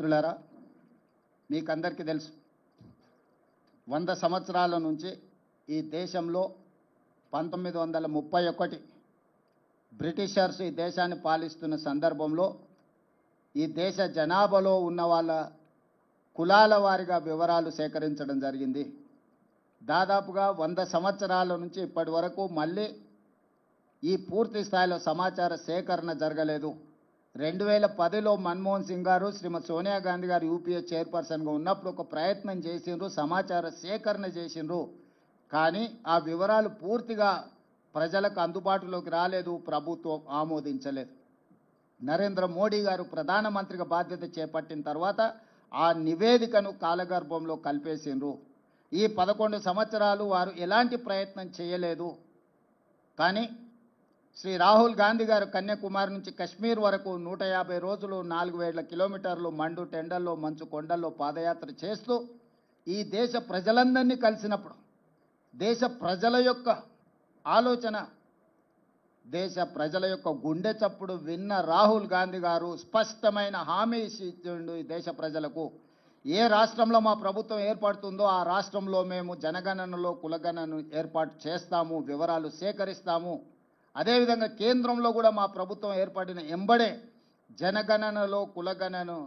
మిత్రులారా, మీకందరికీ తెలుసు 100 సంవత్సరాల నుంచి ఈ దేశంలో 1931 బ్రిటిషర్స్ ఈ దేశాన్ని పాలిస్తున్న సందర్భంలో ఈ దేశ జనాభాలో ఉన్న వాళ్ళ కులాల వారీగా వివరాలు సేకరించడం జరిగింది. దాదాపుగా 100 సంవత్సరాల నుంచి ఇప్పటి వరకు మళ్ళీ ఈ పూర్తి స్థాయిలో సమాచార సేకరణ జరగలేదు. 2010లో మన్మోహన్ సింగ్ గారు శ్రీమతి సోనియా గాంధీ గారు యూపీఏ చైర్పర్సన్గా ఉన్నప్పుడు ఒక ప్రయత్నం చేసిండ్రు, సమాచార సేకరణ చేసిండ్రు. కానీ ఆ వివరాలు పూర్తిగా ప్రజలకు అందుబాటులోకి రాలేదు, ప్రభుత్వం ఆమోదించలేదు. నరేంద్ర మోడీ గారు ప్రధానమంత్రిగా బాధ్యత చేపట్టిన తర్వాత ఆ నివేదికను కాలగర్భంలో కలిపేసిండ్రు. ఈ 11 సంవత్సరాలు వారు ఎలాంటి ప్రయత్నం చేయలేదు. కానీ శ్రీ రాహుల్ గాంధీ గారు కన్యాకుమారి నుంచి కశ్మీర్ వరకు 150 రోజులు 4000 కిలోమీటర్లు మండు టెండల్లో మంచు కొండల్లో పాదయాత్ర చేస్తూ ఈ దేశ ప్రజలందరినీ కలిసినప్పుడు దేశ ప్రజల యొక్క ఆలోచన, దేశ ప్రజల యొక్క గుండె చప్పుడు విన్న రాహుల్ గాంధీ గారు స్పష్టమైన హామీ ఇచ్చిండు ఈ దేశ ప్రజలకు. ఏ రాష్ట్రంలో మా ప్రభుత్వం ఏర్పడుతుందో ఆ రాష్ట్రంలో మేము జనగణనలో కులగణనను ఏర్పాటు చేస్తాము, వివరాలు సేకరిస్తాము. అదేవిధంగా కేంద్రంలో కూడా మా ప్రభుత్వం ఏర్పడిన ఎంబడే జనగణనలో కులగణనను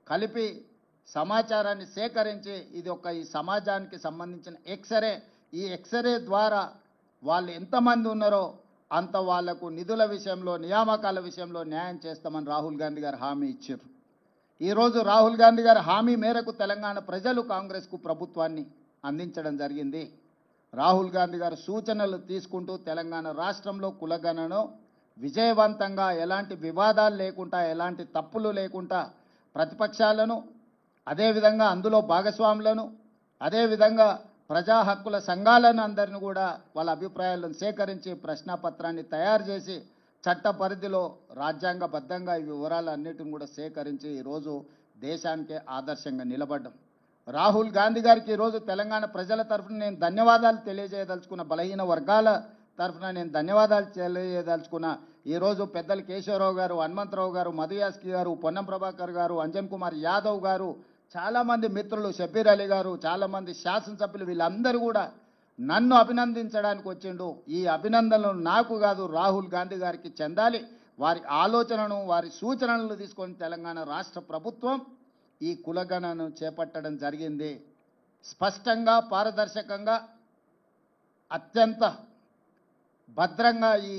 కలిపి సమాచారాన్ని సేకరించి ఇది ఈ సమాజానికి సంబంధించిన ఎక్స్రే, ఈ ఎక్స్రే ద్వారా వాళ్ళు ఎంతమంది ఉన్నారో అంత వాళ్లకు నిధుల విషయంలో నియామకాల విషయంలో న్యాయం చేస్తామని రాహుల్ గాంధీ గారు హామీ ఇచ్చారు. ఈరోజు రాహుల్ గాంధీ గారు హామీ మేరకు తెలంగాణ ప్రజలు కాంగ్రెస్కు ప్రభుత్వాన్ని అందించడం జరిగింది. రాహుల్ గాంధీ గారు సూచనలు తీసుకుంటూ తెలంగాణ రాష్ట్రంలో కులగణను విజయవంతంగా ఎలాంటి వివాదాలు లేకుండా, ఎలాంటి తప్పులు లేకుండా ప్రతిపక్షాలను, అదేవిధంగా అందులో భాగస్వాములను, అదేవిధంగా ప్రజా హక్కుల సంఘాలను అందరిని కూడా వాళ్ళ అభిప్రాయాలను సేకరించి ప్రశ్నాపత్రాన్ని తయారు చేసి చట్ట పరిధిలో రాజ్యాంగబద్ధంగా ఈ వివరాలన్నిటిని కూడా సేకరించి ఈరోజు దేశానికే ఆదర్శంగా నిలబడ్డం. రాహుల్ గాంధీ గారికి ఈరోజు తెలంగాణ ప్రజల తరఫున నేను ధన్యవాదాలు తెలియజేయదలుచుకున్న, బలహీన వర్గాల తరఫున నేను ధన్యవాదాలు తెలియజేయదలుచుకున్న. ఈరోజు పెద్దలు కేశవరావు గారు, హనుమంతరావు గారు, మధుయాస్కి గారు, పొన్నం ప్రభాకర్ గారు, అంజన్ కుమార్ యాదవ్ గారు, చాలామంది మిత్రులు, షబీర్ అలీ గారు, చాలామంది శాసనసభ్యులు, వీళ్ళందరూ కూడా నన్ను అభినందించడానికి వచ్చిండు. ఈ అభినందనలు నాకు కాదు, రాహుల్ గాంధీ గారికి చెందాలి. వారి ఆలోచనను, వారి సూచనలను తీసుకొని తెలంగాణ రాష్ట్ర ప్రభుత్వం ఈ కులగణను చేపట్టడం జరిగింది. స్పష్టంగా, పారదర్శకంగా, అత్యంత భద్రంగా ఈ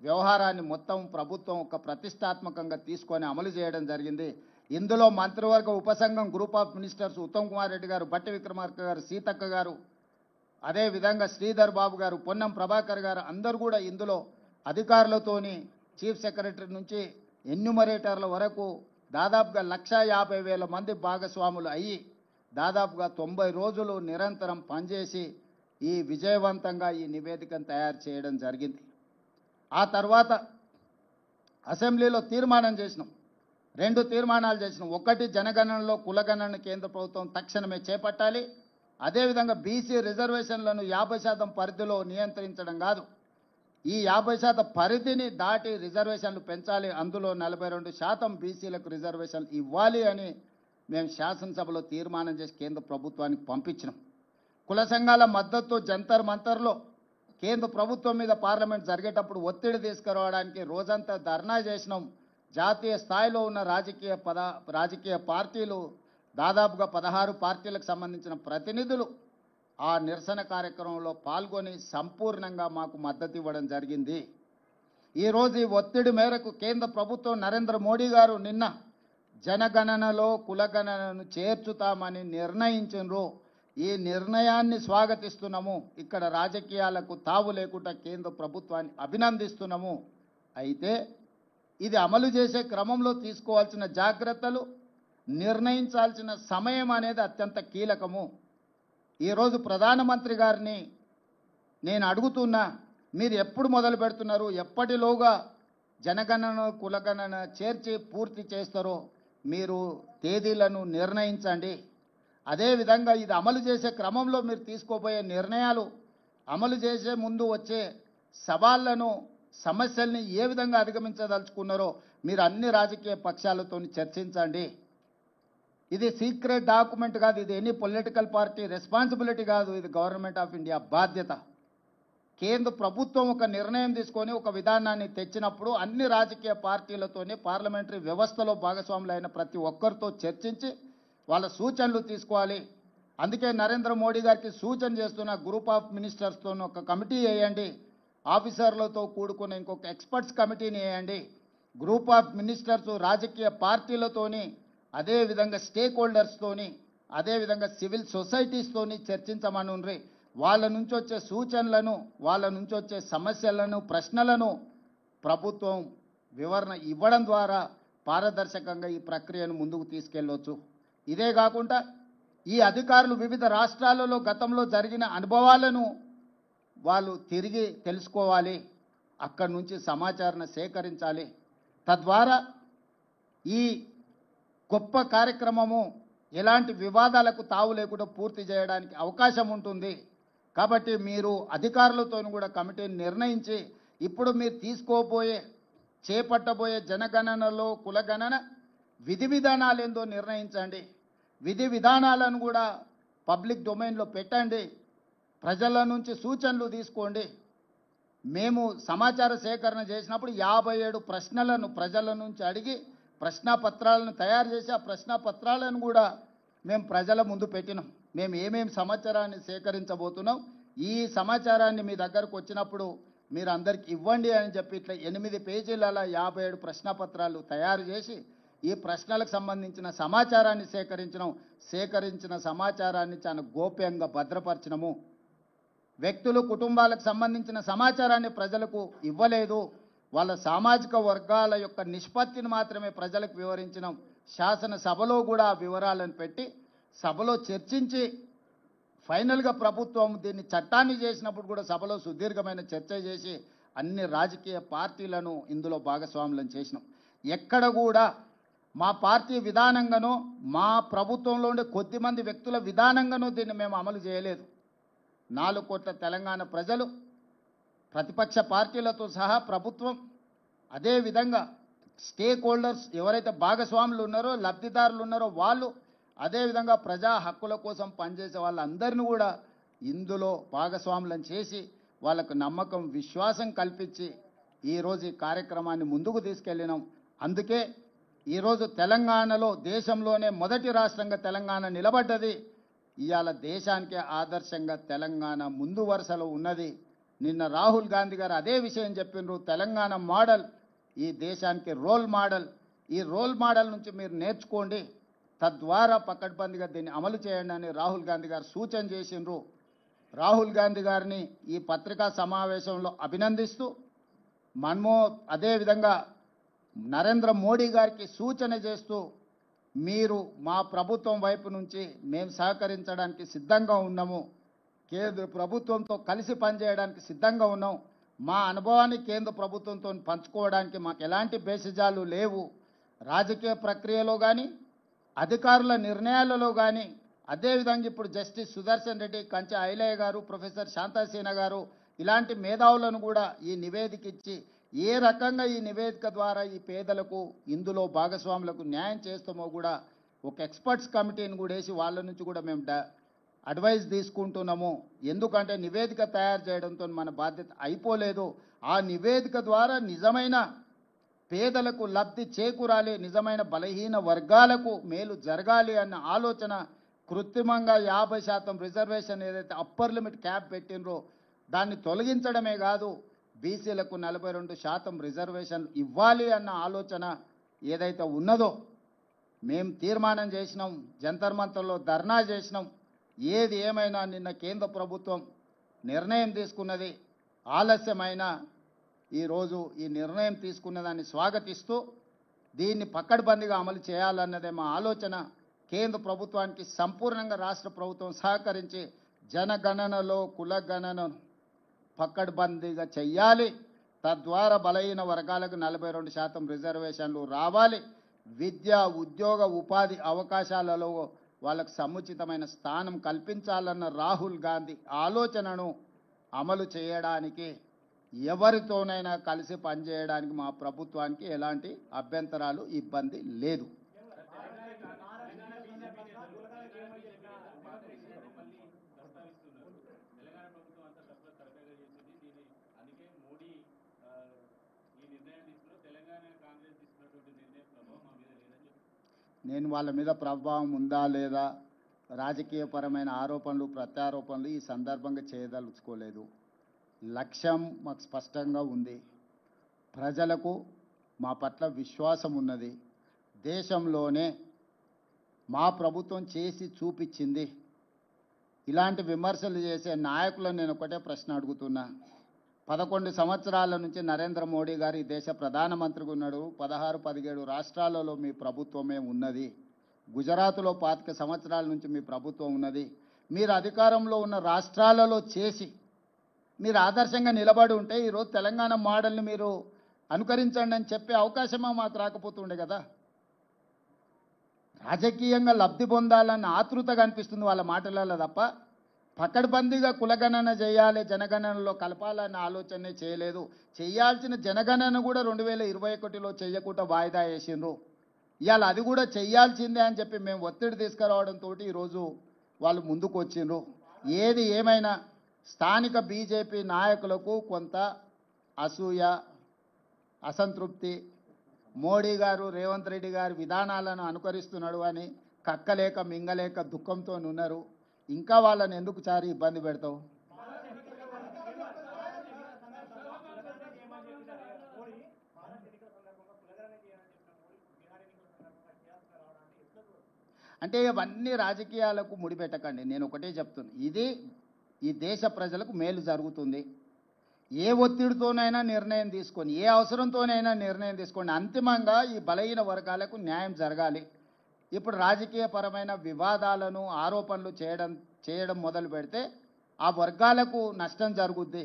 వ్యవహారాన్ని మొత్తం ప్రభుత్వం ఒక ప్రతిష్టాత్మకంగా తీసుకొని అమలు చేయడం జరిగింది. ఇందులో మంత్రివర్గ ఉపసంఘం group of ministers Uttam Kumar Reddy గారు, బట్టి విక్రమార్క గారు, సీతక్క గారు, అదేవిధంగా శ్రీధర్ బాబు గారు, పొన్నం ప్రభాకర్ గారు అందరూ కూడా ఇందులో అధికారులతోని చీఫ్ సెక్రటరీ నుంచి ఎన్యూమరేటర్ల వరకు దాదాపుగా 150,000 మంది భాగస్వాములు అయ్యి దాదాపుగా 90 రోజులు నిరంతరం పనిచేసి ఈ విజయవంతంగా ఈ నివేదికను తయారు చేయడం జరిగింది. ఆ తర్వాత అసెంబ్లీలో తీర్మానం చేసినాం, 2 తీర్మానాలు చేసినాం. ఒకటి, జనగణనలో కులగణన కేంద్ర ప్రభుత్వం తక్షణమే చేపట్టాలి. అదేవిధంగా బీసీ రిజర్వేషన్లను 50% పరిధిలో నియంత్రించడం కాదు, ఈ 50% పరిధిని దాటి రిజర్వేషన్లు పెంచాలి. అందులో 42% బీసీలకు రిజర్వేషన్లు ఇవ్వాలి అని మేము శాసనసభలో తీర్మానం చేసి కేంద్ర ప్రభుత్వానికి పంపించినాం. కుల సంఘాల మద్దతు జంతర్ మంతర్లో కేంద్ర ప్రభుత్వం మీద పార్లమెంట్ జరిగేటప్పుడు ఒత్తిడి తీసుకురావడానికి రోజంతా ధర్నా చేసినాం. జాతీయ స్థాయిలో ఉన్న రాజకీయ పార్టీలు, దాదాపుగా 16 పార్టీలకు సంబంధించిన ప్రతినిధులు ఆ నిరసన కార్యక్రమంలో పాల్గొని సంపూర్ణంగా మాకు మద్దతు ఇవ్వడం జరిగింది. ఈరోజు ఈ ఒత్తిడి మేరకు కేంద్ర ప్రభుత్వం నరేంద్ర మోడీ గారు నిన్న జనగణనలో కులగణనను చేర్చుతామని నిర్ణయించారు. ఈ నిర్ణయాన్ని స్వాగతిస్తున్నాము. ఇక్కడ రాజకీయాలకు తావు లేకుండా కేంద్ర ప్రభుత్వాన్ని అభినందిస్తున్నాము. అయితే ఇది అమలు చేసే క్రమంలో తీసుకోవాల్సిన జాగ్రత్తలు, నిర్ణయించాల్సిన సమయం అనేది అత్యంత కీలకము. ఈరోజు ప్రధానమంత్రి గారిని నేను అడుగుతున్నా, మీరు ఎప్పుడు మొదలు పెడుతున్నారు, ఎప్పటిలోగా జనగణన కులగణన చేర్చి పూర్తి చేస్తారో మీరు తేదీలను నిర్ణయించండి. అదేవిధంగా ఇది అమలు చేసే క్రమంలో మీరు తీసుకోబోయే నిర్ణయాలు, అమలు చేసే ముందు వచ్చే సవాళ్లను, సమస్యల్ని ఏ విధంగా అధిగమించదలుచుకున్నారో మీరు అన్ని రాజకీయ పక్షాలతో చర్చించండి. ఇది సీక్రెట్ డాక్యుమెంట్ కాదు, ఇది ఎనీ పొలిటికల్ పార్టీ రెస్పాన్సిబిలిటీ కాదు, ఇది గవర్నమెంట్ ఆఫ్ ఇండియా బాధ్యత. కేంద్ర ప్రభుత్వం ఒక నిర్ణయం తీసుకొని ఒక విధానాన్ని తెచ్చినప్పుడు అన్ని రాజకీయ పార్టీలతోనే పార్లమెంటరీ వ్యవస్థలో భాగస్వాములైన ప్రతి ఒక్కరితో చర్చించి వాళ్ళ సూచనలు తీసుకోవాలి. అందుకే నరేంద్ర మోడీ గారికి సూచన చేస్తున్న గ్రూప్ ఆఫ్ మినిస్టర్స్తో ఒక కమిటీ వేయండి, ఆఫీసర్లతో కూడుకున్న ఇంకొక ఎక్స్పర్ట్స్ కమిటీని వేయండి. గ్రూప్ ఆఫ్ మినిస్టర్స్ రాజకీయ పార్టీలతోని, అదేవిధంగా స్టేక్ హోల్డర్స్తోని, అదేవిధంగా సివిల్ సొసైటీస్తోని చర్చించమనుండ్రి. వాళ్ళ నుంచి వచ్చే సూచనలను, వాళ్ళ నుంచి వచ్చే సమస్యలను, ప్రశ్నలను ప్రభుత్వం వివరణ ఇవ్వడం ద్వారా పారదర్శకంగా ఈ ప్రక్రియను ముందుకు తీసుకెళ్ళవచ్చు. ఇదే కాకుండా ఈ అధికారులు వివిధ రాష్ట్రాలలో గతంలో జరిగిన అనుభవాలను వాళ్ళు తిరిగి తెలుసుకోవాలి, అక్కడి నుంచి సమాచారాన్ని సేకరించాలి. తద్వారా ఈ గొప్ప కార్యక్రమము ఎలాంటి వివాదాలకు తావు లేకుండా పూర్తి చేయడానికి అవకాశం ఉంటుంది. కాబట్టి మీరు అధికారులతో కూడా కమిటీని నిర్ణయించి ఇప్పుడు మీరు చేపట్టబోయే జనగణనలో కులగణన విధి విధానాలు ఏందో నిర్ణయించండి. విధి విధానాలను కూడా పబ్లిక్ డొమైన్లో పెట్టండి. ప్రజల నుంచి సూచనలు తీసుకోండి. మేము సమాచార సేకరణ చేసినప్పుడు 57 ప్రశ్నలను ప్రజల నుంచి అడిగి ప్రశ్నాపత్రాలను తయారు చేసి ఆ ప్రశ్నాపత్రాలను కూడా మేము ప్రజల ముందు పెట్టినాం. మేము ఏమేమి సమాచారాన్ని సేకరించబోతున్నాం, ఈ సమాచారాన్ని మీ దగ్గరకు వచ్చినప్పుడు మీరు అందరికి ఇవ్వండి అని చెప్పి ఇట్లా 8 పేజీల 57 ప్రశ్నాపత్రాలు తయారు చేసి ఈ ప్రశ్నలకు సంబంధించిన సమాచారాన్ని సేకరించిన సమాచారాన్ని చాలా గోప్యంగా భద్రపరిచినము. వ్యక్తులు, కుటుంబాలకు సంబంధించిన సమాచారాన్ని ప్రజలకు ఇవ్వలేదు. వాళ్ళ సామాజిక వర్గాల యొక్క నిష్పత్తిని మాత్రమే ప్రజలకు వివరించినాం. శాసనసభలో కూడా ఆ వివరాలను పెట్టి సభలో చర్చించి ఫైనల్గా ప్రభుత్వం దీన్ని చట్టాన్ని చేసినప్పుడు కూడా సభలో సుదీర్ఘమైన చర్చ చేసి అన్ని రాజకీయ పార్టీలను ఇందులో భాగస్వాములను చేసినాం. ఎక్కడ కూడా మా పార్టీ విధానంగానో మా ప్రభుత్వంలో ఉండే కొద్దిమంది వ్యక్తుల విధానంగానో దీన్ని మేము అమలు చేయలేదు. 4 కోట్ల తెలంగాణ ప్రజలు, ప్రతిపక్ష పార్టీలతో సహా ప్రభుత్వం, అదేవిధంగా స్టేక్ హోల్డర్స్ ఎవరైతే భాగస్వాములు ఉన్నారో, లబ్ధిదారులు ఉన్నారో వాళ్ళు, అదేవిధంగా ప్రజా హక్కుల కోసం పనిచేసే వాళ్ళందరినీ కూడా ఇందులో భాగస్వాములను చేసి వాళ్ళకు నమ్మకం, విశ్వాసం కల్పించి ఈరోజు ఈ కార్యక్రమాన్ని ముందుకు తీసుకెళ్ళినాం. అందుకే ఈరోజు తెలంగాణలో దేశంలోనే మొదటి రాష్ట్రంగా తెలంగాణ నిలబడ్డది. ఇవాళ దేశానికే ఆదర్శంగా తెలంగాణ ముందు వరుసలో ఉన్నది. నిన్న రాహుల్ గాంధీ గారు అదే విషయం చెప్పినారు. తెలంగాణ మోడల్ ఈ దేశానికి రోల్ మోడల్. ఈ రోల్ మోడల్ నుంచి మీరు నేర్చుకోండి, తద్వారా పకడ్బందీగా దీన్ని అమలు చేయండి అని రాహుల్ గాంధీ గారు సూచన చేసినారు. రాహుల్ గాంధీ గారిని ఈ పత్రికా సమావేశంలో అభినందిస్తూ అదేవిధంగా నరేంద్ర మోడీ గారికి సూచన చేస్తూ మీరు మా ప్రభుత్వం వైపు నుంచి మేము సహకరించడానికి సిద్ధంగా ఉన్నాము, కేంద్ర ప్రభుత్వంతో కలిసి పనిచేయడానికి సిద్ధంగా ఉన్నాం. మా అనుభవాన్ని కేంద్ర ప్రభుత్వంతో పంచుకోవడానికి మాకు ఎలాంటి బేసిజాలు లేవు. రాజకీయ ప్రక్రియలో కానీ, అధికారుల నిర్ణయాలలో కానీ, అదేవిధంగా ఇప్పుడు జస్టిస్ సుదర్శన్ రెడ్డి, కంచె ఐలయ్య గారు, ప్రొఫెసర్ శాంతాసేన గారు ఇలాంటి మేధావులను కూడా ఈ నివేదిక ఇచ్చి ఏ రకంగా ఈ నివేదిక ద్వారా ఈ పేదలకు, ఇందులో భాగస్వాములకు న్యాయం చేస్తామో కూడా ఒక ఎక్స్పర్ట్స్ కమిటీని కూడా వేసి వాళ్ళ నుంచి కూడా మేము అడ్వైస్ తీసుకుంటున్నాము. ఎందుకంటే నివేదిక తయారు చేయడంతో మన బాధ్యత అయిపోలేదు. ఆ నివేదిక ద్వారా నిజమైన పేదలకు లబ్ధి చేకూరాలి, నిజమైన బలహీన వర్గాలకు మేలు జరగాలి అన్న ఆలోచన కృత్రిమంగా 50% రిజర్వేషన్ ఏదైతే అప్పర్ లిమిట్ క్యాప్ పెట్టినరో దాన్ని తొలగించడమే కాదు, బీసీలకు 42% రిజర్వేషన్ ఇవ్వాలి అన్న ఆలోచన ఏదైతే ఉన్నదో మేము తీర్మానం చేసినాం, జంతర్ మంతర్లో ధర్నా చేసినాం. ఏది ఏమైనా నిన్న కేంద్ర ప్రభుత్వం నిర్ణయం తీసుకున్నది, ఆలస్యమైన ఈరోజు ఈ నిర్ణయం తీసుకున్న దాన్ని స్వాగతిస్తూ దీన్ని పకడ్బందీగా అమలు చేయాలన్నదే మా ఆలోచన. కేంద్ర ప్రభుత్వానికి సంపూర్ణంగా రాష్ట్ర ప్రభుత్వం సహకరించి జనగణనలో కులగణనను పకడ్బందీగా చెయ్యాలి. తద్వారా బలహీన వర్గాలకు 42% రిజర్వేషన్లు రావాలి. విద్య, ఉద్యోగ, ఉపాధి అవకాశాలలో వాళ్ళకు సముచితమైన స్థానం కల్పించాలన్న రాహుల్ గాంధీ ఆలోచనను అమలు చేయడానికి ఎవరితోనైనా కలిసి పనిచేయడానికి మా ప్రభుత్వానికి ఎలాంటి అభ్యంతరాలు, ఇబ్బంది లేదు. నేను వాళ్ళ మీద ప్రభావం ఉందా లేదా, రాజకీయపరమైన ఆరోపణలు ప్రత్యారోపణలు ఈ సందర్భంగా చేయదలుచుకోలేదు. లక్ష్యం మాకు స్పష్టంగా ఉంది. ప్రజలకు మా పట్ల విశ్వాసం ఉన్నది. దేశంలోనే మా ప్రభుత్వం చేసి చూపించింది. ఇలాంటి విమర్శలు చేసే నాయకులను నేను ఒకటే ప్రశ్న అడుగుతున్నా. 11 సంవత్సరాల నుంచి నరేంద్ర మోడీ గారు ఈ దేశ ప్రధానమంత్రిగా ఉన్నాడు. 16-17 రాష్ట్రాలలో మీ ప్రభుత్వమే ఉన్నది. గుజరాత్లో 25 సంవత్సరాల నుంచి మీ ప్రభుత్వం ఉన్నది. మీరు అధికారంలో ఉన్న రాష్ట్రాలలో చేసి మీరు ఆదర్శంగా నిలబడి ఉంటే ఈరోజు తెలంగాణ మోడల్ని మీరు అనుకరించండి అని చెప్పే అవకాశమా మాకు రాకపోతుండే కదా. రాజకీయంగా లబ్ధి పొందాలన్న ఆతృతగా అనిపిస్తుంది వాళ్ళ మాటలలో తప్ప పకడ్బందీగా కులగణన చేయాలి, జనగణనలో కలపాలన్న ఆలోచనే చేయలేదు. చేయాల్సిన జనగణన కూడా 2021లో చేయకుండా వాయిదా వేసిండ్రు. ఇవాళ అది కూడా చెయ్యాల్సిందే అని చెప్పి మేము ఒత్తిడి తీసుకురావడంతో ఈరోజు వాళ్ళు ముందుకు వచ్చిండ్రు. ఏది ఏమైనా స్థానిక బీజేపీ నాయకులకు కొంత అసూయ, అసంతృప్తి, మోడీ గారు రేవంత్ రెడ్డి గారి విధానాలను అనుకరిస్తున్నాడు అని కక్కలేక మింగలేక దుఃఖంతో ఉన్నారు. ఇంకా వాళ్ళని ఎందుకు చారి ఇబ్బంది పెడతావు? అంటే ఇవన్నీ రాజకీయాలకు ముడిపెట్టకండి. నేను ఒకటే చెప్తున్నా, ఇది ఈ దేశ ప్రజలకు మేలు జరుగుతుంది. ఏ ఒత్తిడితోనైనా నిర్ణయం తీసుకొని, ఏ అవసరంతోనైనా నిర్ణయం తీసుకోండి. అంతిమంగా ఈ బలహీన వర్గాలకు న్యాయం జరగాలి. ఇప్పుడు రాజకీయపరమైన వివాదాలను ఆరోపణలు చేయడం మొదలు పెడితే ఆ వర్గాలకు నష్టం జరుగుద్ది.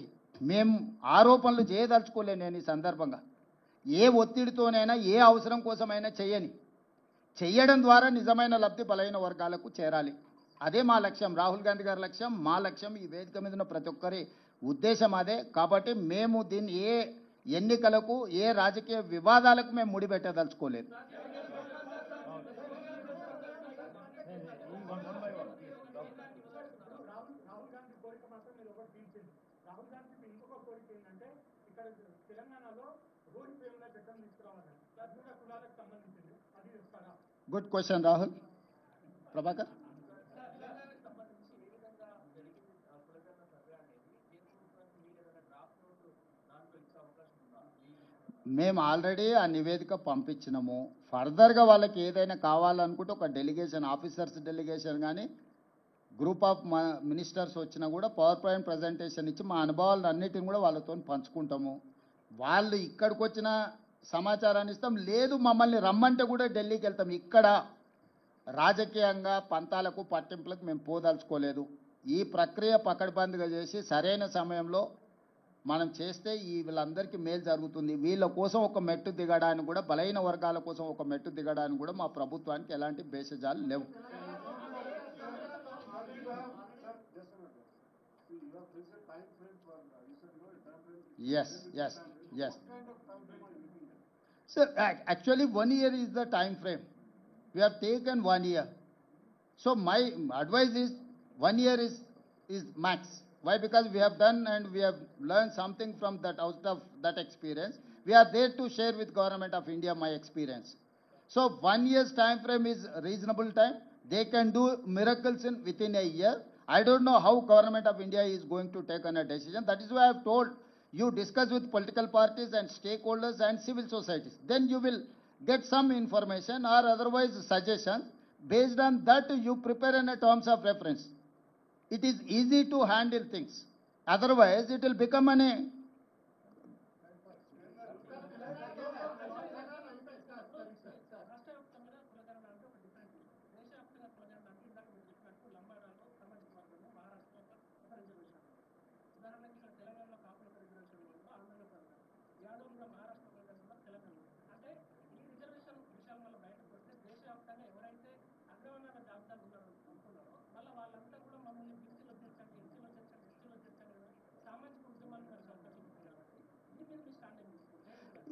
మేము ఆరోపణలు చేయదలుచుకోలే. నేను ఈ సందర్భంగా ఏ ఒత్తిడితోనైనా ఏ అవసరం కోసమైనా చేయడం ద్వారా నిజమైన లబ్ధి బలహీన వర్గాలకు చేరాలి. అదే మా లక్ష్యం, రాహుల్ గాంధీ గారి లక్ష్యం, మా లక్ష్యం, ఈ వేదిక మీద ఉన్న ప్రతి ఒక్కరి ఉద్దేశం అదే. కాబట్టి మేము దీన్ని ఏ ఎన్నికలకు ఏ రాజకీయ వివాదాలకు మేము ముడిపెట్టదలుచుకోలేదు. Good question Rahul. ప్రభాకర్, మేము ఆల్రెడీ ఆ నివేదిక పంపించినాము. ఫర్దర్గా వాళ్ళకి ఏదైనా కావాలనుకుంటే ఒక డెలిగేషన్, ఆఫీసర్స్ డెలిగేషన్ కానీ గ్రూప్ ఆఫ్ మినిస్టర్స్ వచ్చినా కూడా పవర్ పాయింట్ ప్రజెంటేషన్ ఇచ్చి మా అనుభవాలను అన్నిటిని కూడా వాళ్ళతో పంచుకుంటాము. వాళ్ళు ఇక్కడికి వచ్చిన సమాచారాన్ని ఇస్తాం, లేదు మమ్మల్ని రమ్మంటే కూడా ఢిల్లీకి వెళ్తాం. ఇక్కడ రాజకీయంగా పంతాలకు పట్టింపులకు మేము పోదలుచుకోలేదు. ఈ ప్రక్రియ పకడ్బందీగా చేసి సరైన సమయంలో మనం చేస్తే వీళ్ళందరికీ మేలు జరుగుతుంది. వీళ్ళ కోసం ఒక మెట్టు దిగడానికి కూడా, బలహీన వర్గాల కోసం ఒక మెట్టు దిగడానికి కూడా మా ప్రభుత్వానికి ఎలాంటి భేషజాలు లేవు. Yes. Sir, actually 1 year is the time frame. We have taken 1 year. So my advice is 1 year is max. Why? Because we have done and we have learned something from that, out of that experience. We are there to share with Government of India my experience. So 1 year's time frame is reasonable time. They can do miracles within a year. I don't know how Government of India is going to take on a decision. That is why I have told you, discuss with political parties and stakeholders and civil societies. Then you will get some information or otherwise suggestions. Based on that, you prepare in a terms of reference. It is easy to handle things. Otherwise, it will become a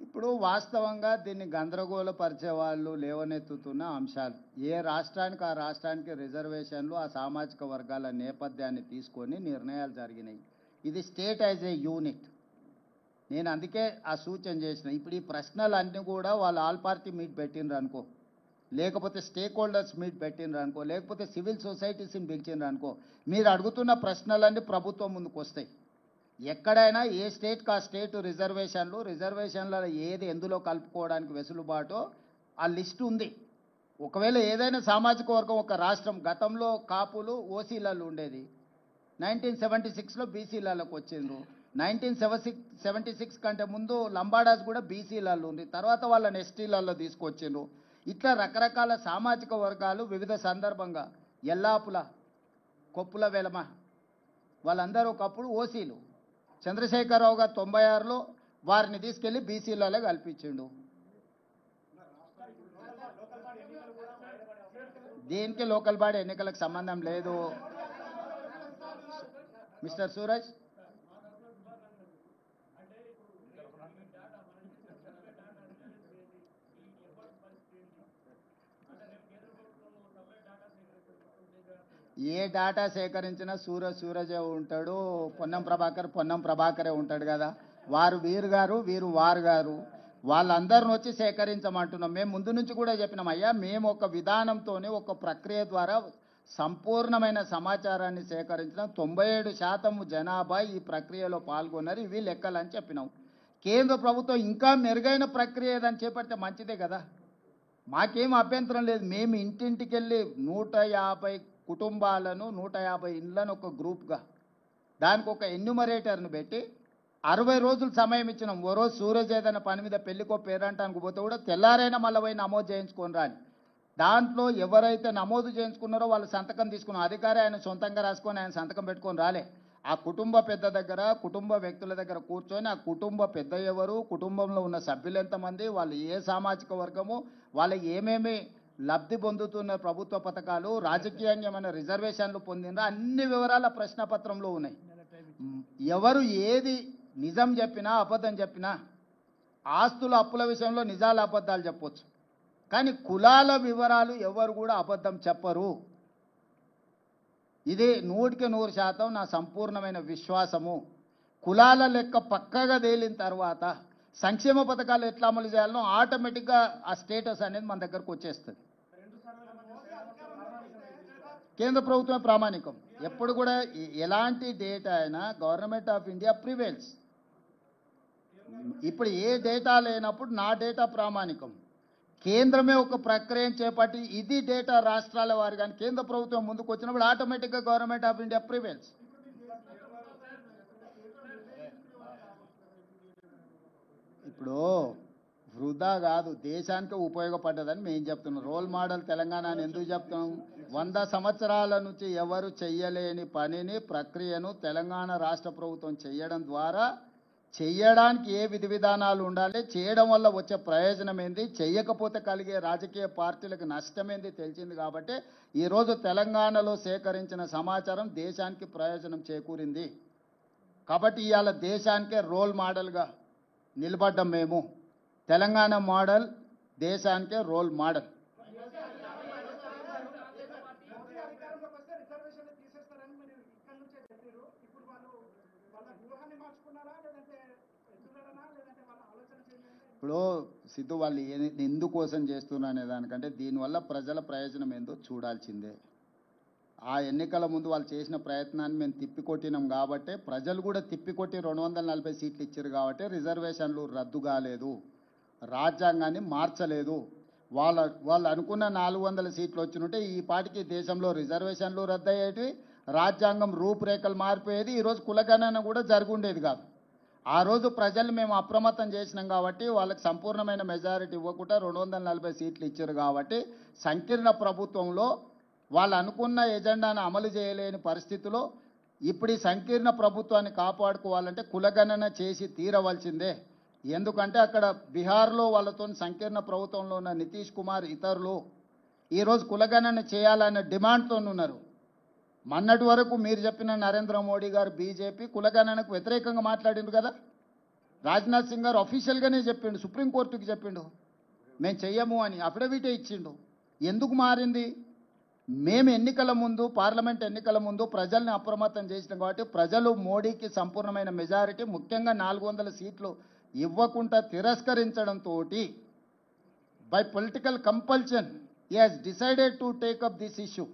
ఇప్పుడు వాస్తవంగా దీన్ని గందరగోళపరిచే వాళ్ళు లేవనెత్తుతున్న అంశాలు. ఏ రాష్ట్రానికి ఆ రాష్ట్రానికి రిజర్వేషన్లు, ఆ సామాజిక వర్గాల నేపథ్యాన్ని తీసుకొని నిర్ణయాలు జరిగినాయి. ఇది స్టేట్ యాజ్ ఏ యూనిట్. నేను అందుకే ఆ సూచన చేసిన. ఇప్పుడు ఈ ప్రశ్నలన్నీ కూడా వాళ్ళు ఆల్ పార్టీ మీట్ పెట్టిండ్రు అనుకో, లేకపోతే స్టేక్ హోల్డర్స్ మీట్ పెట్టిండ్రు అనుకో, లేకపోతే సివిల్ సొసైటీస్ని పిలిచిండ్రు అనుకో, మీరు అడుగుతున్న ప్రశ్నలన్నీ ప్రభుత్వం ముందుకు వస్తాయి. ఎక్కడైనా ఏ స్టేట్కి ఆ స్టేట్ రిజర్వేషన్లలో ఏది ఎందులో కలుపుకోవడానికి వెసులుబాటో ఆ లిస్టు ఉంది. ఒకవేళ ఏదైనా సామాజిక వర్గం ఒక రాష్ట్రం, గతంలో కాపులు ఓసీలలో ఉండేది, 1976లో బీసీలలోకి వచ్చిండ్రు, 1976 కంటే ముందు లంబాడాస్ కూడా బీసీలలో ఉంది, తర్వాత వాళ్ళని ఎస్టీలలో తీసుకొచ్చిండ్రు. ఇట్లా రకరకాల సామాజిక వర్గాలు వివిధ సందర్భంగా ఎల్లాపుల, కొప్పుల వెలమ వాళ్ళందరూ ఒకప్పుడు ఓసీలు. చంద్రశేఖరరావు గారు 96లో వారిని తీసుకెళ్లి బీసీలలో కల్పించిండు. దీనికి లోకల్ బాడీ ఎన్నికలకు సంబంధం లేదు మిస్టర్ సూరజ్. ఏ డేటా సేకరించినా సూరజే ఉంటాడు, పొన్నం ప్రభాకరే ఉంటాడు కదా. వారు వీరు గారు, వీరు వారు గారు, వాళ్ళందరిని వచ్చి సేకరించమంటున్నాం. మేము ముందు నుంచి కూడా చెప్పినాం, అయ్యా మేము ఒక విధానంతోనే ఒక ప్రక్రియ ద్వారా సంపూర్ణమైన సమాచారాన్ని సేకరించిన 97% జనాభా ఈ ప్రక్రియలో పాల్గొన్నారు, ఇవి లెక్కలని చెప్పినాం. కేంద్ర ప్రభుత్వం ఇంకా మెరుగైన ప్రక్రియ ఏదని చేపడితే మంచిదే కదా, మాకేం అభ్యంతరం లేదు. మేము ఇంటింటికి వెళ్ళి 150 కుటుంబాలను 150 ఇండ్లను ఒక గ్రూప్గా దానికి ఒక ఎన్యూమరేటర్ను పెట్టి 60 రోజులు సమయం ఇచ్చినాం. ఓ రోజు సూరజ్ ఏదైనా పని మీద పెళ్లికో పేరంటానికి పోతే కూడా తెల్లారైనా మళ్ళీ పోయి నమోదు చేయించుకొని రాని. దాంట్లో ఎవరైతే నమోదు చేయించుకున్నారో వాళ్ళు సంతకం తీసుకున్నాం. అధికారి ఆయన సొంతంగా రాసుకొని ఆయన సంతకం పెట్టుకొని రాలే. ఆ కుటుంబ పెద్ద దగ్గర, కుటుంబ వ్యక్తుల దగ్గర కూర్చొని ఆ కుటుంబ పెద్ద ఎవరు, కుటుంబంలో ఉన్న సభ్యులు ఎంతమంది, వాళ్ళు ఏ సామాజిక వర్గము, వాళ్ళకి ఏమేమి లబ్ధి పొందుతున్న ప్రభుత్వ పథకాలు, రాజకీయంగా ఏమైనా రిజర్వేషన్లు పొందినరా, అన్ని వివరాలు ఆ ప్రశ్నపత్రంలో ఉన్నాయి. ఎవరు ఏది నిజం చెప్పినా అబద్ధం చెప్పినా, ఆస్తుల అప్పుల విషయంలో నిజాలు అబద్ధాలు చెప్పొచ్చు, కానీ కులాల వివరాలు ఎవరు కూడా అబద్ధం చెప్పరు. ఇది 100% నా సంపూర్ణమైన విశ్వాసము. కులాల లెక్క పక్కగా తేలిన తర్వాత సంక్షేమ పథకాలు ఎట్లా అమలు చేయాలనో ఆటోమేటిక్గా ఆ స్టేటస్ అనేది మన దగ్గరకు వచ్చేస్తుంది. కేంద్ర ప్రభుత్వమే ప్రామాణికం. ఎప్పుడు కూడా ఎలాంటి డేటా అయినా గవర్నమెంట్ ఆఫ్ ఇండియా ప్రివేల్స్. ఇప్పుడు ఏ డేటా లేనప్పుడు నా డేటా ప్రామాణికం. కేంద్రమే ఒక ప్రక్రియను చేపట్టి ఇది డేటా రాష్ట్రాల వారి కానీ కేంద్ర ప్రభుత్వం ముందుకు వచ్చినప్పుడు ఆటోమేటిక్గా గవర్నమెంట్ ఆఫ్ ఇండియా ప్రివేల్స్. ఇప్పుడు వృధా కాదు, దేశానికి ఉపయోగపడ్డదని మేము చెప్తున్నాం. రోల్ మోడల్ తెలంగాణ అని ఎందుకు చెప్తున్నాం? 100 సంవత్సరాల నుంచి ఎవరు చెయ్యలేని పనిని, ప్రక్రియను తెలంగాణ రాష్ట్ర ప్రభుత్వం చేయడం ద్వారా చేయడానికి ఏ విధి విధానాలు ఉండాలి, చేయడం వల్ల వచ్చే ప్రయోజనం ఏంది, చేయకపోతే కలిగే రాజకీయ పార్టీలకు నష్టమేంది తెలిసింది. కాబట్టి ఈరోజు తెలంగాణలో సేకరించిన సమాచారం దేశానికి ప్రయోజనం చేకూరింది. కాబట్టి ఇవాళ దేశానికే రోల్ మోడల్గా నిలబడ్డం మేము. తెలంగాణ మోడల్ దేశానికే రోల్ మోడల్. ఇప్పుడు సిద్ధు వాళ్ళు ఎందుకోసం చేస్తున్నారు అనే దానికంటే దీనివల్ల ప్రజల ప్రయోజనం ఏందో చూడాల్సిందే. ఆ ఎన్నికల ముందు వాళ్ళు చేసిన ప్రయత్నాన్ని మేము తిప్పికొట్టినాం కాబట్టి, ప్రజలు కూడా తిప్పికొట్టి 240 సీట్లు ఇచ్చారు కాబట్టి రిజర్వేషన్లు రద్దు కాలేదు, రాజ్యాంగాన్ని మార్చలేదు. వాళ్ళు అనుకున్న 400 సీట్లు వచ్చినుంటే ఈ పాటికి దేశంలో రిజర్వేషన్లు రద్దు అయ్యేవి, రాజ్యాంగం రూపురేఖలు మారిపోయేది, ఈరోజు కులగణన కూడా జరుగుండేది కాదు. ఆ రోజు ప్రజలు మేము అప్రమత్తం చేసినాం కాబట్టి వాళ్ళకి సంపూర్ణమైన మెజారిటీ ఇవ్వకుండా 240 సీట్లు ఇచ్చారు కాబట్టి సంకీర్ణ ప్రభుత్వంలో వాళ్ళు అనుకున్న ఎజెండాను అమలు చేయలేని పరిస్థితిలో ఇప్పుడు ఈ సంకీర్ణ ప్రభుత్వాన్ని కాపాడుకోవాలంటే కులగణన చేసి తీరవలసిందే. ఎందుకంటే అక్కడ బీహార్లో వాళ్ళతో సంకీర్ణ ప్రభుత్వంలో ఉన్న నితీష్ కుమార్ ఇతరులు ఈరోజు కులగణన చేయాలనే డిమాండ్తో ఉన్నారు. మొన్నటి వరకు మీరు చెప్పిన నరేంద్ర మోడీ గారు బీజేపీ కులగణనకు వ్యతిరేకంగా మాట్లాడిండు కదా. రాజ్నాథ్ సింగ్ గారు అఫీషియల్గానే చెప్పిండు, సుప్రీంకోర్టుకి చెప్పిండు మేము చెయ్యము అని, అఫిడవిటే ఇచ్చిండు. ఎందుకు మారింది? మేము ఎన్నికల ముందు పార్లమెంట్ ఎన్నికల ముందు ప్రజల్ని అప్రమత్తం చేసినాం కాబట్టి ప్రజలు మోడీకి సంపూర్ణమైన మెజారిటీ ముఖ్యంగా 400 సీట్లు ఇవ్వకుండా తిరస్కరించడంతో by political compulsion he has decided to take up this issue.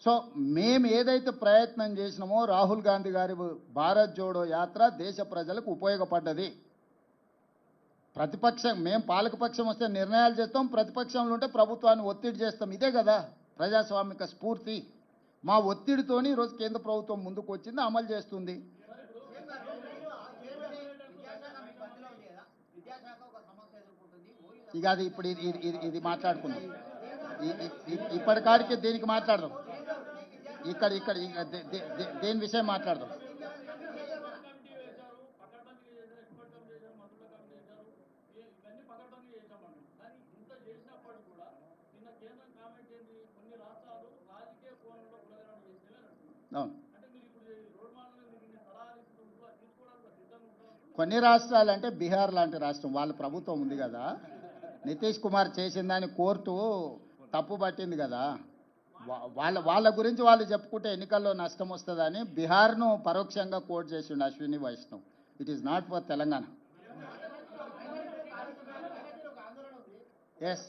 So మేము ఏదైతే ప్రయత్నం చేసినామో రాహుల్ గాంధీ గారి భారత్ జోడో యాత్ర దేశ ప్రజలకు ఉపయోగపడ్డది. ప్రతిపక్షం మేము పాలకపక్షం వస్తే నిర్ణయాలు చేస్తాం, ప్రతిపక్షంలో ఉంటే ప్రభుత్వాన్ని ఒత్తిడి చేస్తాం. ఇదే కదా ప్రజాస్వామిక స్ఫూర్తి. మా ఒత్తిడితోని ఈరోజు కేంద్ర ప్రభుత్వం ముందుకు వచ్చింది, అమలు చేస్తుంది. ఇక అది ఇప్పుడు ఇది మాట్లాడుకుందాం. ఇప్పటికాడికి దీనికి మాట్లాడదాం. ఇక్కడ ఇక్కడ దేని విషయం మాట్లాడదాం. అవును, కొన్ని రాష్ట్రాలు అంటే బీహార్ లాంటి రాష్ట్రం వాళ్ళ ప్రభుత్వం ఉంది కదా, నితీష్ కుమార్ చేసిన దాన్ని కోర్టు తప్పు పట్టింది కదా, వాళ్ళ గురించి వాళ్ళు చెప్పుకుంటే ఎన్నికల్లో నష్టం వస్తుందని బీహార్ను పరోక్షంగా కోర్టు చేసిండు Ashwini Vaishnaw. It is not for Telangana. Yes,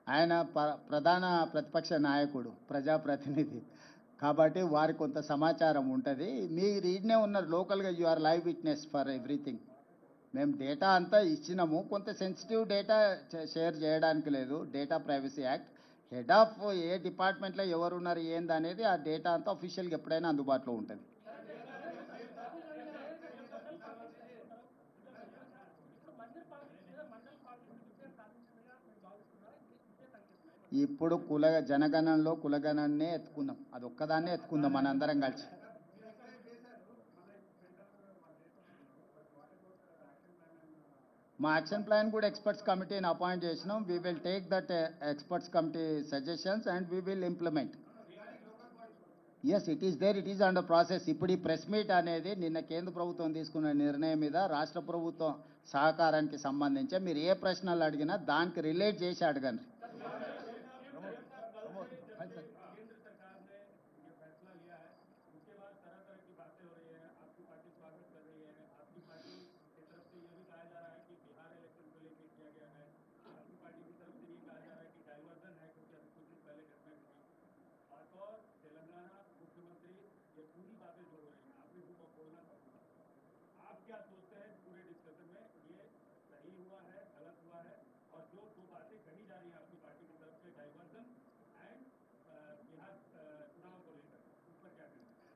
ఆయన ప్రధాన ప్రతిపక్ష నాయకుడు, ప్రజాప్రతినిధి కాబట్టి వారి కొంత సమాచారం ఉంటుంది. మీరు ఈడనే ఉన్నారు లోకల్గా, you are live witness for everything. మేము డేటా అంతా ఇచ్చినాము, కొంత సెన్సిటివ్ డేటా షేర్ చేయడానికి లేదు. Data privacy act head of ఏ డిపార్ట్మెంట్లో ఎవరున్నారు ఏంది అనేది ఆ డేటా అంతా అఫీషియల్గా ఎప్పుడైనా అందుబాటులో ఉంటుంది. ఇప్పుడు జనగణనలో కులగణనే ఎత్తుకుందాం, అది ఒక్కదాన్నే ఎత్తుకుందాం మనందరం కలిసి. మా యాక్షన్ ప్లాన్ కూడా ఎక్స్పర్ట్స్ కమిటీని అపాయింట్ చేసినాం. We will take that experts committee suggestions and we will implement. Yes, it is there, it is under process. ఇప్పుడు ఈ ప్రెస్ మీట్ అనేది నిన్న కేంద్ర ప్రభుత్వం తీసుకున్న నిర్ణయం మీద రాష్ట్ర ప్రభుత్వం సహకారానికి సంబంధించి మీరు ఏ ప్రశ్నలు అడిగినా దానికి రిలేట్ చేసి అడగండి.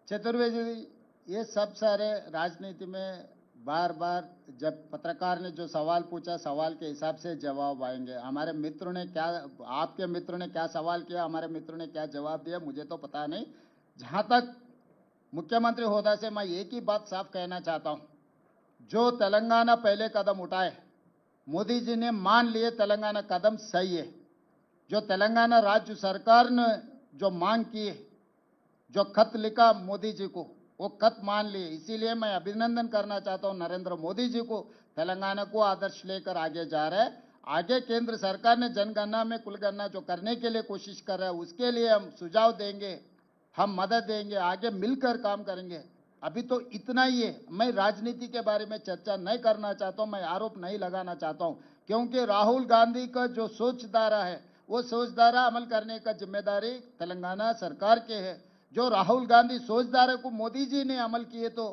चतुर्वेदी, ये सब सारे राजनीति में बार बार जब पत्रकार ने जो सवाल पूछा, सवाल के हिसाब से जवाब आएंगे. हमारे मित्रों ने क्या, आपके मित्रों ने क्या सवाल किया, हमारे मित्रों ने क्या जवाब दिया, मुझे तो पता नहीं. जहां तक मुख्यमंत्री होदा से मैं एक ही बात साफ कहना चाहता हूं, जो तेलंगाना पहले कदम उठाए, मोदी जी ने मान लिए तेलंगाना कदम सही है. जो तेलंगाना राज्य सरकार ने जो मांग की है, जो खत लिखा मोदी जी को, वो खत मान लिए. इसीलिए मैं अभिनंदन करना चाहता हूं नरेंद्र मोदी जी को. तेलंगाना को आदर्श लेकर आगे जा रहे हैं. आगे केंद्र सरकार ने जनगणना में कुलगणना जो करने के लिए कोशिश कर रहा है, उसके लिए हम सुझाव देंगे, हम मदद देंगे, आगे मिलकर काम करेंगे. अभी तो इतना ही है. मैं राजनीति के बारे में चर्चा नहीं करना चाहता हूं, मैं आरोप नहीं लगाना चाहता हूं, क्योंकि राहुल गांधी का जो सोचधारा है, वो सोचधारा अमल करने का जिम्मेदारी तेलंगाना सरकार के है. जो राहुल गांधी सोचधारा को मोदी जी ने अमल किए तो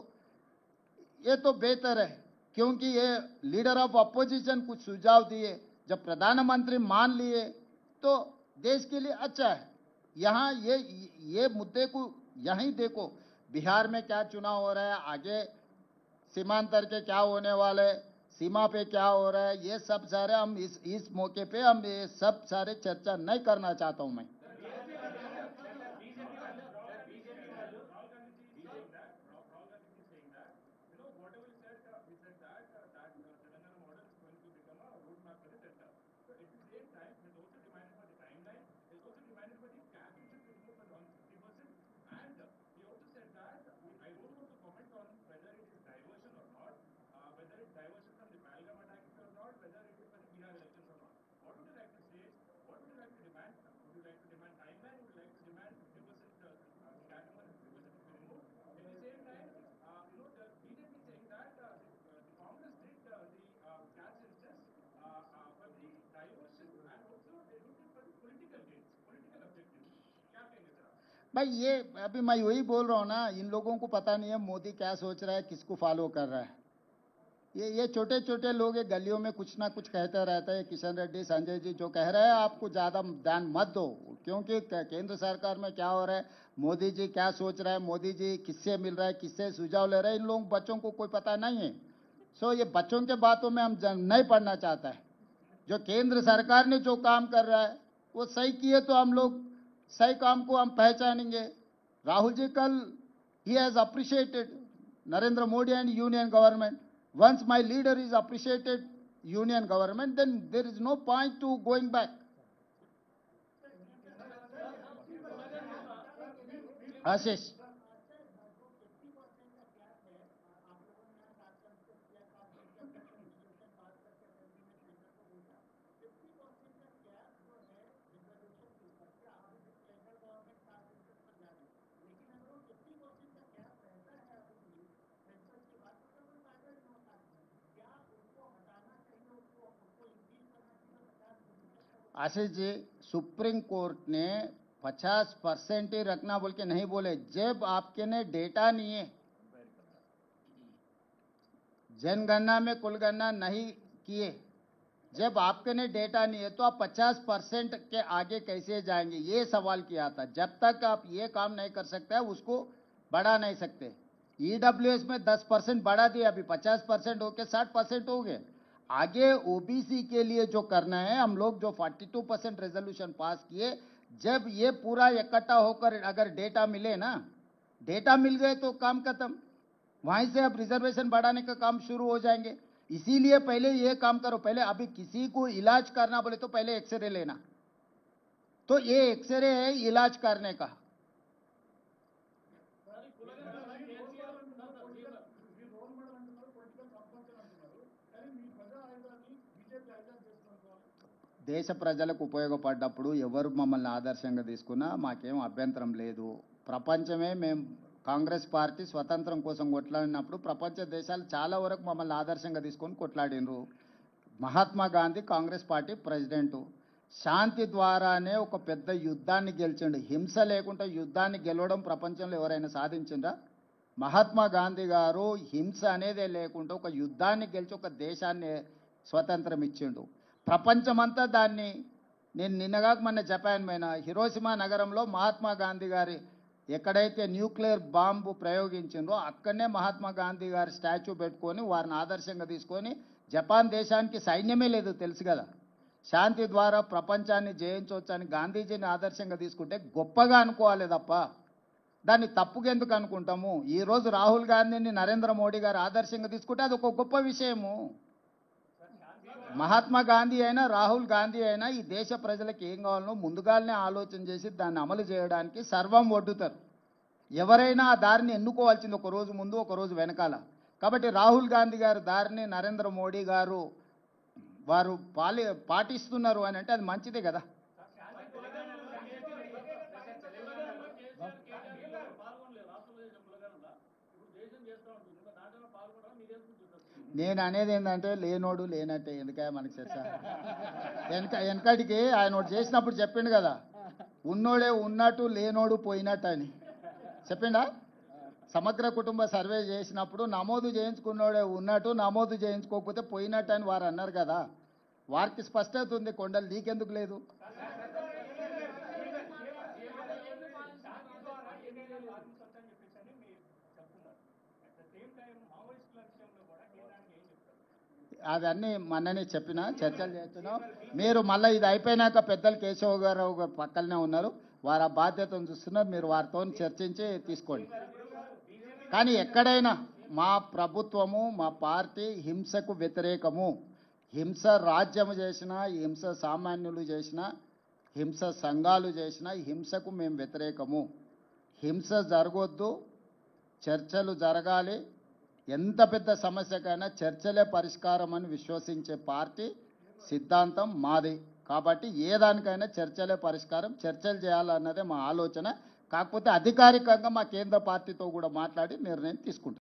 ये तो बेहतर है, क्योंकि ये लीडर ऑफ अपोजिशन कुछ सुझाव दिए, जब प्रधानमंत्री मान लिए तो देश के लिए अच्छा है. यहाँ ये मुद्दे को यहीं देखो, बिहार में क्या चुनाव हो रहा है, आगे सीमांतर के क्या होने वाले, सीमा पे क्या हो रहा है, ये सब सारे हम इस मौके पे हम ये सब सारे चर्चा नहीं करना चाहता हूं मैं. भाई ये अभी मैं वही बोल रहा हूँ ना, इन लोगों को पता नहीं है मोदी क्या सोच रहा है, किसको फॉलो कर रहा है। ये छोटे छोटे लोग ये गलियों में कुछ ना कुछ कहते रहते हैं। किशन रेड्डी, संजय जी जो कह रहे हैं आपको ज़्यादा ध्यान मत दो, क्योंकि केंद्र सरकार में क्या हो रहा है, मोदी जी क्या सोच रहा है, मोदी जी किससे मिल रहा है, किससे सुझाव ले रहे हैं, इन लोग बच्चों को कोई पता नहीं है। सो ये बच्चों के बातों में हम नहीं पढ़ना चाहता है। जो केंद्र सरकार ने जो काम कर रहा है वो सही किए तो हम लोग सही काम को हम पहचानेंगे। राहुल जी कल he has appreciated Narendra Modi and union government. Once my leader is appreciated union government, then there is no point to going back. Ashish. Ashish ji, supreme court ने 50% ही रखना बोल के नहीं बोले। जब आपके ने डेटा नहीं है, जनगणना में कुल गणना नहीं किए, जब आपके ने डेटा नहीं है तो आप 50% के आगे कैसे जाएंगे, ये सवाल किया था। जब तक आप ये काम नहीं कर सकते उसको बढ़ा नहीं सकते। ईडब्ल्यूएस में 10% बढ़ा दिया, अभी 50% होके 60% हो गए। आगे ओबीसी के लिए जो करना है, हम लोग जो 42% रेजोल्यूशन पास किए, जब ये पूरा इकट्ठा होकर अगर डेटा मिले ना, डेटा मिल गए तो काम खत्म। वहीं से अब रिजर्वेशन बढ़ाने का काम शुरू हो जाएंगे। इसीलिए पहले ये काम करो। पहले अभी किसी को इलाज करना बोले तो पहले एक्सरे लेना, तो ये एक्सरे है इलाज करने का। దేశ ప్రజలకు ఉపయోగపడ్డప్పుడు ఎవరు మమ్మల్ని ఆదర్శంగా తీసుకున్నా మాకేం అభ్యంతరం లేదు। ప్రపంచమే మేము కాంగ్రెస్ పార్టీ స్వతంత్రం కోసం కొట్లాడినప్పుడు ప్రపంచ దేశాలు చాలా వరకు మమ్మల్ని ఆదర్శంగా తీసుకొని కొట్లాడినరు। మహాత్మా గాంధీ కాంగ్రెస్ పార్టీ ప్రెసిడెంట్, శాంతి ద్వారానే ఒక పెద్ద యుద్ధాన్ని గెలిచిండు। హింస లేకుండా యుద్ధాన్ని గెలవడం ప్రపంచంలో ఎవరైనా సాధించిందా? మహాత్మా గాంధీ గారు హింస అనేదే లేకుండా ఒక యుద్ధాన్ని గెలిచి ఒక దేశాన్ని స్వతంత్రం ఇచ్చిండు। ప్రపంచమంతా దాన్ని, నేను నిన్నగా మొన్న జపాన్ పోయిన, హిరోషిమా నగరంలో మహాత్మా గాంధీ గారి ఎక్కడైతే న్యూక్లియర్ బాంబు ప్రయోగించిందో అక్కడనే మహాత్మా గాంధీ గారి స్టాచ్యూ పెట్టుకొని వారిని ఆదర్శంగా తీసుకొని, జపాన్ దేశానికి సైన్యమే లేదు తెలుసు కదా, శాంతి ద్వారా ప్రపంచాన్ని జయించవచ్చని గాంధీజీని ఆదర్శంగా తీసుకుంటే గొప్పగా అనుకోవాలి తప్ప దాన్ని తప్పుగా ఎందుకు అనుకుంటాము? ఈరోజు రాహుల్ గాంధీని నరేంద్ర మోడీ గారు ఆదర్శంగా తీసుకుంటే అది ఒక గొప్ప విషయము। మహాత్మా గాంధీ అయినా రాహుల్ గాంధీ అయినా ఈ దేశ ప్రజలకు ఏం కావాలనో ముందుగానే ఆలోచన చేసి దాన్ని అమలు చేయడానికి సర్వం ఒడ్డుతారు। ఎవరైనా ఆ దారిని ఎన్నుకోవాల్సింది ఒక రోజు ముందు, ఒక రోజు వెనకాల। కాబట్టి రాహుల్ గాంధీ గారి దారిని నరేంద్ర మోడీ గారు వారు పాటిస్తున్నారు అని అంటే అది మంచిదే కదా। నేను అనేది ఏంటంటే లేనోడు లేనట్టే, ఎందుకయ్యా మనకి చర్చ? వెనకటికి ఆయన ఒకటి చేసినప్పుడు చెప్పిండు కదా, ఉన్నోడే ఉన్నట్టు లేనోడు పోయినట్టు అని చెప్పిండా? సమగ్ర కుటుంబ సర్వే చేసినప్పుడు నమోదు చేయించుకున్నోడే ఉన్నట్టు, నమోదు చేయించుకోకపోతే పోయినట్టు అని వారు అన్నారు కదా। వారికి స్పష్టత ఉంది, కొండలు నీకెందుకు లేదు? అవన్నీ మొన్ననే చెప్పిన, చర్చలు చేస్తున్నాం। మీరు మళ్ళీ ఇది అయిపోయినాక పెద్దలు కేశవ గారు పక్కనే ఉన్నారు, వారు ఆ బాధ్యతను చూస్తున్నారు, మీరు వారితో చర్చించి తీసుకోండి। కానీ ఎక్కడైనా మా ప్రభుత్వము, మా పార్టీ హింసకు వ్యతిరేకము। హింస రాజ్యము చేసినా, హింస సామాన్యులు చేసినా, హింస సంఘాలు చేసినా హింసకు మేము వ్యతిరేకము। హింస జరగొద్దు, చర్చలు జరగాలి। ఎంత పెద్ద సమస్యకైనా చర్చలే పరిష్కారం అని విశ్వసించే పార్టీ సిద్ధాంతం మాది। కాబట్టి ఏ దానికైనా చర్చలే పరిష్కారం, చర్చలు చేయాలన్నదే మా ఆలోచన। కాకపోతే అధికారికంగా మా కేంద్ర పార్టీతో కూడా మాట్లాడి నిర్ణయం తీసుకుంటాం।